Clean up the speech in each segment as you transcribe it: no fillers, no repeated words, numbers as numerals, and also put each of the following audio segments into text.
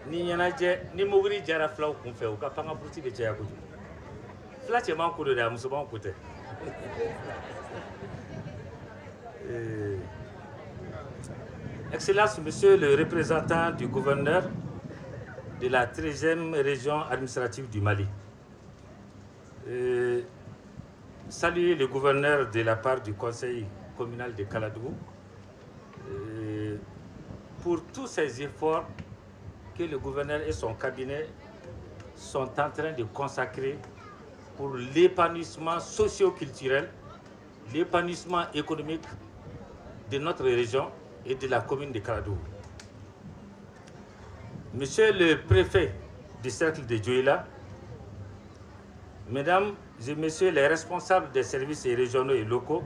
ni ɲɛnajɛ ni mobili jara fulaw kun fɛ u ka panga buruti bɛ caya kojugu fula cɛman ko don dɛ a musoman ko tɛ Excellence, Monsieur le représentant du gouverneur de la 13e région administrative du Mali, saluer le gouverneur de la part du conseil communal de Kaladougou pour tous ces efforts que le gouverneur et son cabinet sont en train de consacrer pour l'épanouissement socio-culturel, l'épanouissement économique de notre région et de la commune de Kaladougou. Monsieur le préfet du cercle de Dioula, Mesdames et Messieurs les responsables des services régionaux et locaux,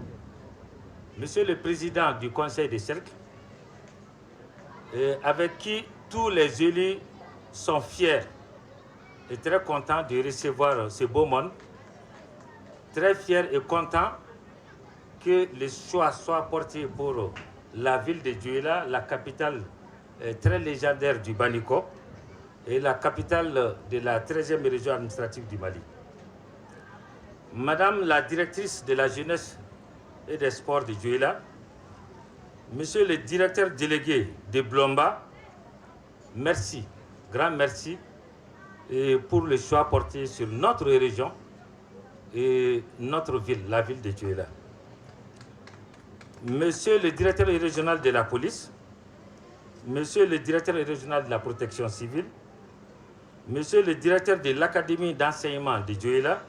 Monsieur le président du conseil des cercles, avec qui tous les élus sont fiers et très contents de recevoir ce beau monde, très fiers et contents que le choix soit porté pour la ville de Dioula, la capitale très légendaire du Baniko et la capitale de la 13e région administrative du Mali. Madame la directrice de la jeunesse et des sports de Dioula, Monsieur le directeur délégué de Blomba, merci, grand merci pour le choix porté sur notre région et notre ville, la ville de Dioula. Monsieur le directeur régional de la police, Monsieur le directeur régional de la protection civile, Monsieur le directeur de l'académie d'enseignement de Dioula,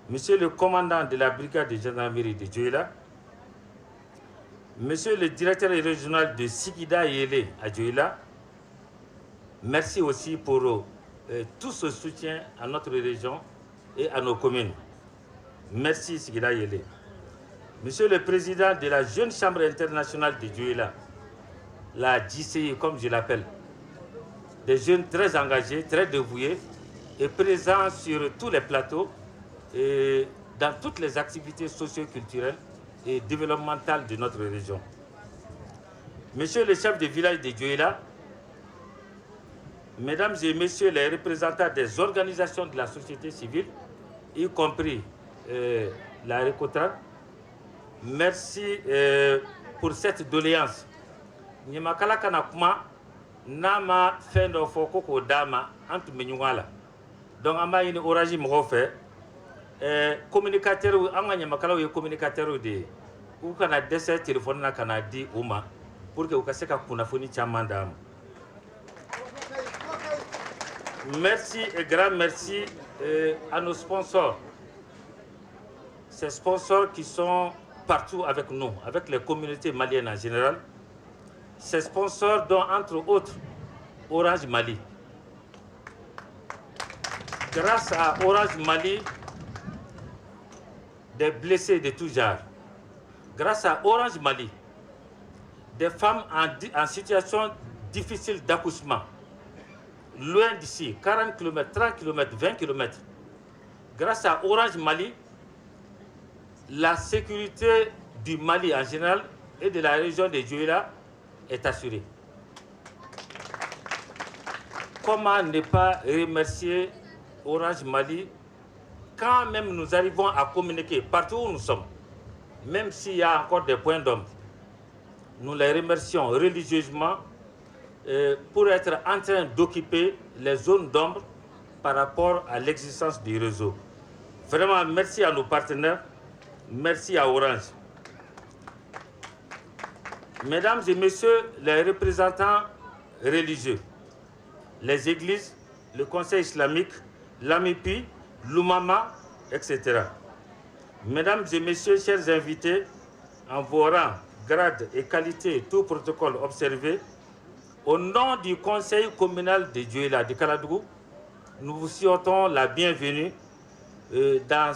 Monsieur le commandant de la brigade de gendarmerie de Dioula, Monsieur le directeur régional de Sigida Yele à Dioula, merci aussi pour tout ce soutien à notre région et à nos communes. Merci Sigida Yele. Monsieur le président de la Jeune Chambre internationale de Dioula, la JCI comme je l'appelle, des jeunes très engagés, très dévoués et présents sur tous les plateaux et dans toutes les activités socio-culturelles et développementales de notre région. Monsieur le chef de village de Dioula, Mesdames et Messieurs les représentants des organisations de la société civile, y compris la Récotran, merci pour cette doléance. Nyemakala kana kuma nama fendo foko ko dama antu menyungala. Donc amba ini oraji mo fait communicateur anga nyemakala we communicateur de u kana dese téléphone na kana di uma pour que u kaseka kunafoni chamanda. Merci et grand merci à nos sponsors. Ces sponsors qui sont partout avec nous, avec les communautés maliennes en général. Ces sponsors dont entre autres Orange Mali. Grâce à Orange Mali, des blessés de tout genre. Grâce à Orange Mali, des femmes en situation difficile d'accouchement. Loin d'ici, 40 km, 30 km, 20 km. Grâce à Orange Mali, la sécurité du Mali en général et de la région de Dioula est assurée. Comment ne pas remercier Orange Mali quand même nous arrivons à communiquer partout où nous sommes, même s'il y a encore des points d'ombre. Nous les remercions religieusement pour être en train d'occuper les zones d'ombre par rapport à l'existence du réseau. Vraiment, merci à nos partenaires, merci à Orange. Mesdames et Messieurs les représentants religieux, les églises, le Conseil islamique, l'AMIPI, l'Oumama, etc. Mesdames et Messieurs, chers invités, en vos rangs, grades et qualités, tout protocole observé, au nom du Conseil communal de Dioula de Kaladougou, nous vous souhaitons la bienvenue dans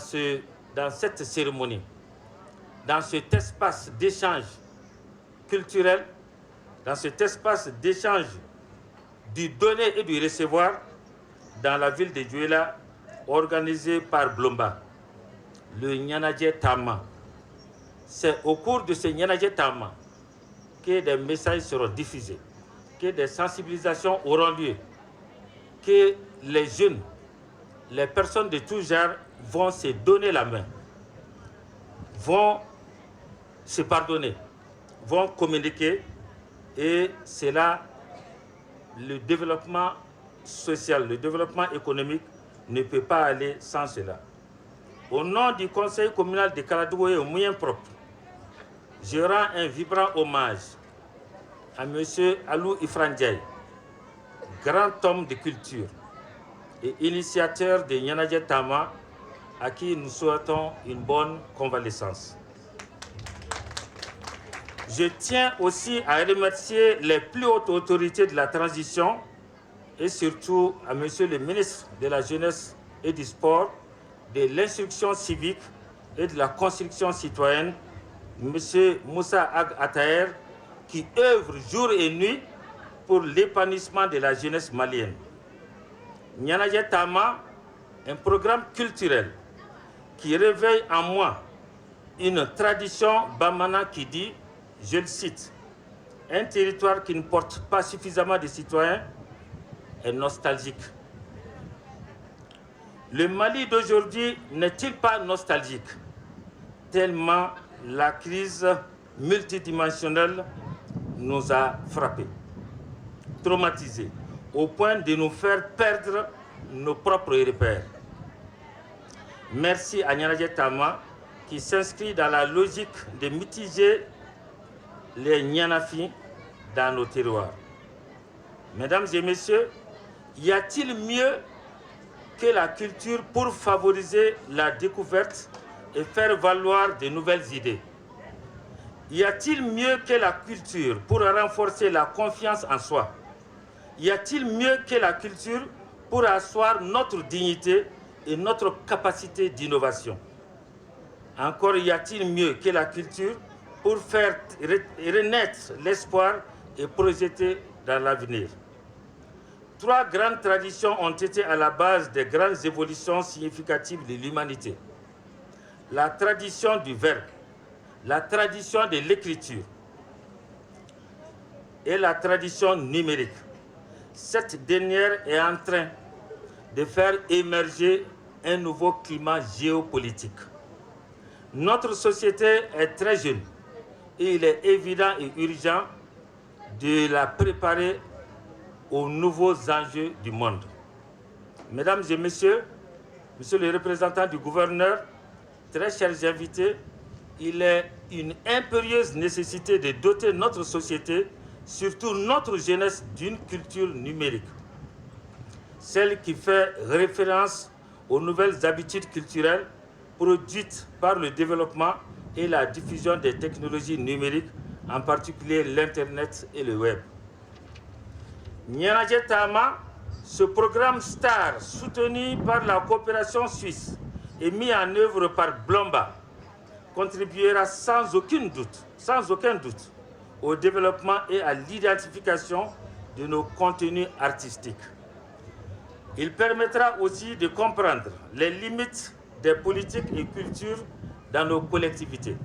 cette cérémonie, dans cet espace d'échange culturel, dans cet espace d'échange du donner et du recevoir dans la ville de Dioula, organisé par Blomba, le Nyanadje Tama. C'est au cours de ce Nyanadje Tama que des messages seront diffusés, que des sensibilisations auront lieu que les jeunes, les personnes de tout genre vont se donner la main, vont se pardonner, vont communiquer, et c'est là le développement social, le développement économique ne peut pas aller sans cela. Au nom du conseil communal de Kaladougou et aux moyens propres, je rends un vibrant hommage à M. Alou Ifrandiaï, grand homme de culture et initiateur de Nyanadja Tama, à qui nous souhaitons une bonne convalescence. Je tiens aussi à remercier les plus hautes autorités de la transition et surtout à M. le ministre de la Jeunesse et du Sport, de l'instruction civique et de la construction citoyenne, M. Moussa Ag Ataher, qui œuvre jour et nuit pour l'épanouissement de la jeunesse malienne. Nyanadja Tama, un programme culturel qui réveille en moi une tradition bamana qui dit, je le cite, « Un territoire qui ne porte pas suffisamment de citoyens est nostalgique. » Le Mali d'aujourd'hui n'est-il pas nostalgique, tellement la crise multidimensionnelle nous a frappés, traumatisés, au point de nous faire perdre nos propres repères. Merci à Nyanadja Tama qui s'inscrit dans la logique de mitiger les Nyanafi dans nos terroirs. Mesdames et messieurs, y a-t-il mieux que la culture pour favoriser la découverte et faire valoir de nouvelles idées? Y a-t-il mieux que la culture pour renforcer la confiance en soi? Y a-t-il mieux que la culture pour asseoir notre dignité et notre capacité d'innovation? Encore y a-t-il mieux que la culture pour faire renaître l'espoir et projeter dans l'avenir? Trois grandes traditions ont été à la base des grandes évolutions significatives de l'humanité. La tradition du verbe, la tradition de l'écriture et la tradition numérique. Cette dernière est en train de faire émerger un nouveau climat géopolitique. Notre société est très jeune et il est évident et urgent de la préparer aux nouveaux enjeux du monde. Mesdames et messieurs, monsieur le représentant du gouverneur, très chers invités, il est une impérieuse nécessité de doter notre société, surtout notre jeunesse, d'une culture numérique. Celle qui fait référence aux nouvelles habitudes culturelles produites par le développement et la diffusion des technologies numériques, en particulier l'Internet et le Web. Nyanadja Tama, ce programme STAR, soutenu par la coopération suisse et mis en œuvre par Blomba, contribuera sans aucun doute au développement et à l'identification de nos contenus artistiques. Il permettra aussi de comprendre les limites des politiques et cultures dans nos collectivités.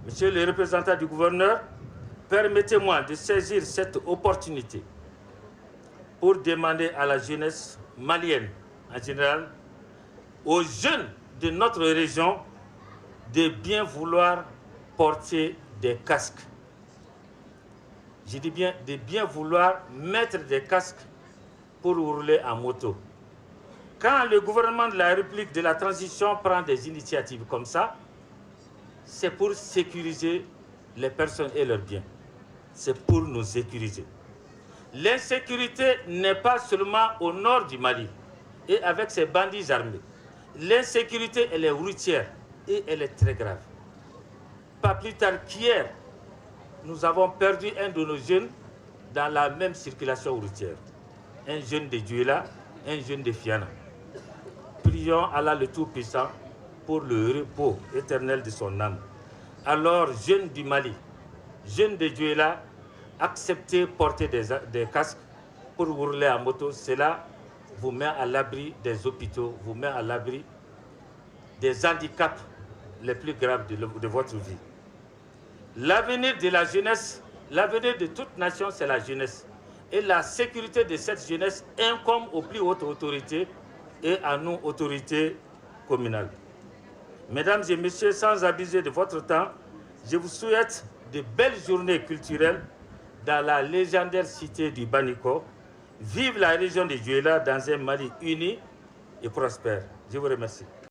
Monsieur le représentant du gouverneur, permettez-moi de saisir cette opportunité pour demander à la jeunesse malienne en général, aux jeunes de notre région, de bien vouloir porter des casques. Je dis bien de bien vouloir mettre des casques pour rouler en moto. Quand le gouvernement de la République de la transition prend des initiatives comme ça, c'est pour sécuriser les personnes et leurs biens. C'est pour nous sécuriser. L'insécurité n'est pas seulement au nord du Mali et avec ses bandits armés. L'insécurité, elle est routière et elle est très grave. Pas plus tard qu'hier, nous avons perdu un de nos jeunes dans la même circulation routière. Un jeune de Djouela, un jeune de Fiana. Prions Allah le Tout-Puissant pour le repos éternel de son âme. Alors, jeunes du Mali, jeunes de Djouela, acceptez porter des casques pour rouler en moto. Cela vous met à l'abri des hôpitaux, vous met à l'abri des handicaps les plus graves de votre vie. L'avenir de la jeunesse, l'avenir de toute nation, c'est la jeunesse. et la sécurité de cette jeunesse incombe aux plus hautes autorités et à nous, autorités communales. Mesdames et messieurs, sans abuser de votre temps, je vous souhaite de belles journées culturelles dans la légendaire cité du Baniko. Vive la région de Dioula dans un Mali uni et prospère. Je vous remercie.